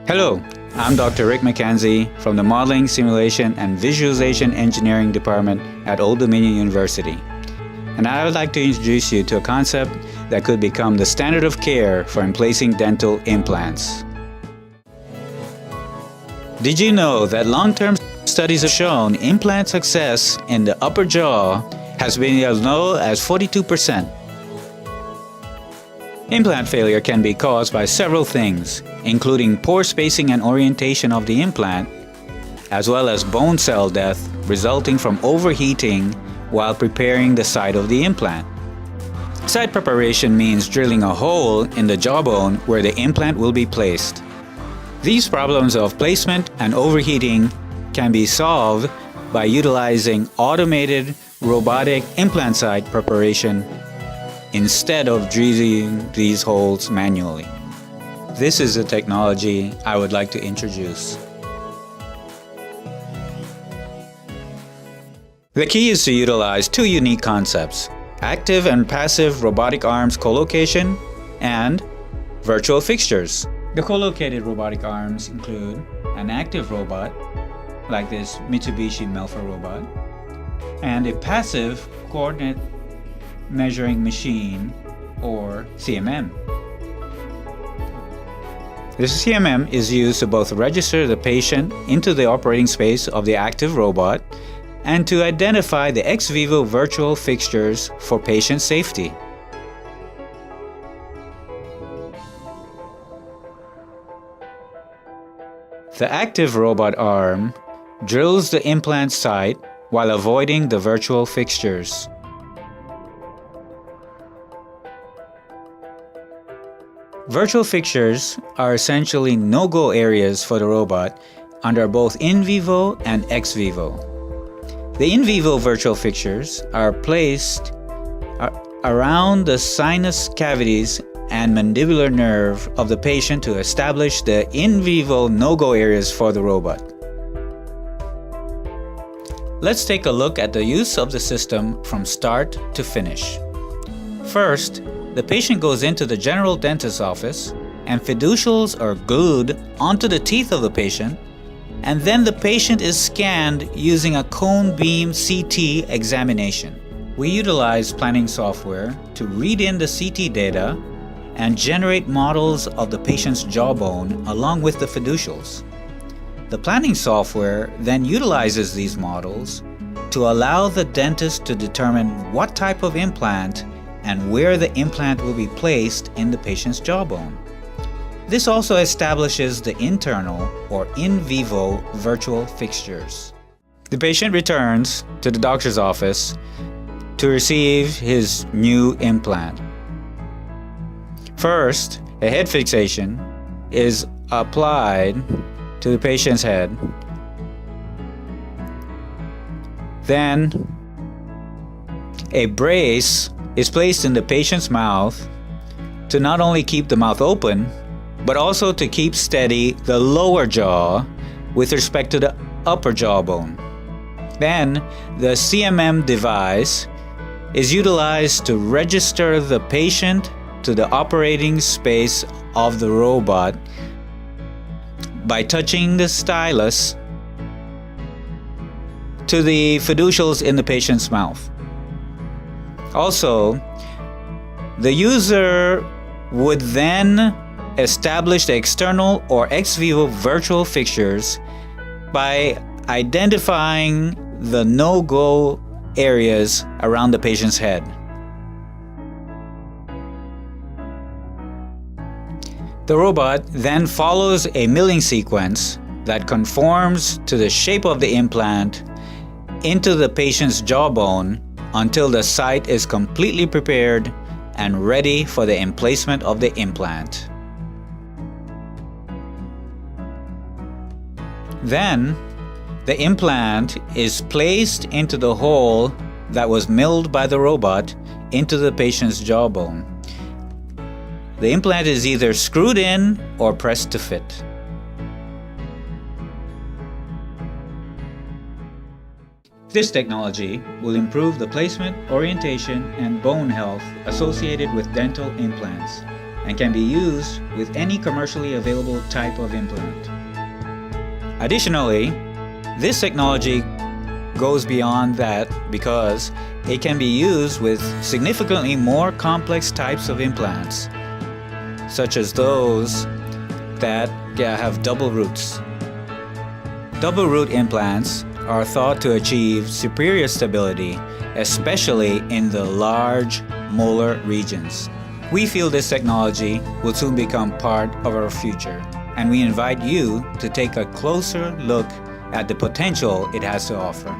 Hello, I'm Dr. Rick McKenzie from the Modeling, Simulation, and Visualization Engineering Department at Old Dominion University. And I would like to introduce you to a concept that could become the standard of care for emplacing dental implants. Did you know that long-term studies have shown implant success in the upper jaw has been as low as 42%? Implant failure can be caused by several things, including poor spacing and orientation of the implant, as well as bone cell death resulting from overheating while preparing the site of the implant. Site preparation means drilling a hole in the jawbone where the implant will be placed. These problems of placement and overheating can be solved by utilizing automated robotic implant site preparation instead of drilling these holes manually. This is a technology I would like to introduce. The key is to utilize two unique concepts: active and passive robotic arms collocation and virtual fixtures. The collocated robotic arms include an active robot, like this Mitsubishi Melfa robot, and a passive coordinate measuring machine, or CMM. The CMM is used to both register the patient into the operating space of the active robot and to identify the ex vivo virtual fixtures for patient safety. The active robot arm drills the implant site while avoiding the virtual fixtures. Virtual fixtures are essentially no-go areas for the robot under both in vivo and ex vivo. The in vivo virtual fixtures are placed around the sinus cavities and mandibular nerve of the patient to establish the in vivo no-go areas for the robot. Let's take a look at the use of the system from start to finish. First, the patient goes into the general dentist's office and fiducials are glued onto the teeth of the patient, and then the patient is scanned using a cone beam CT examination. We utilize planning software to read in the CT data and generate models of the patient's jawbone along with the fiducials. The planning software then utilizes these models to allow the dentist to determine what type of implant and where the implant will be placed in the patient's jawbone. This also establishes the internal or in vivo virtual fixtures. The patient returns to the doctor's office to receive his new implant. First, a head fixation is applied to the patient's head. Then, a brace is placed in the patient's mouth to not only keep the mouth open, but also to keep steady the lower jaw with respect to the upper jawbone. Then, the CMM device is utilized to register the patient to the operating space of the robot by touching the stylus to the fiducials in the patient's mouth. Also, the user would then establish the external or ex vivo virtual fixtures by identifying the no-go areas around the patient's head. The robot then follows a milling sequence that conforms to the shape of the implant into the patient's jawbone until the site is completely prepared and ready for the emplacement of the implant. Then, the implant is placed into the hole that was milled by the robot into the patient's jawbone. The implant is either screwed in or pressed to fit. This technology will improve the placement, orientation, and bone health associated with dental implants. and can be used with any commercially available type of implant. Additionally, this technology goes beyond that because it can be used with significantly more complex types of implants, such as those that have double roots. Double root implants are thought to achieve superior stability, especially in the large molar regions. We feel this technology will soon become part of our future, and we invite you to take a closer look at the potential it has to offer.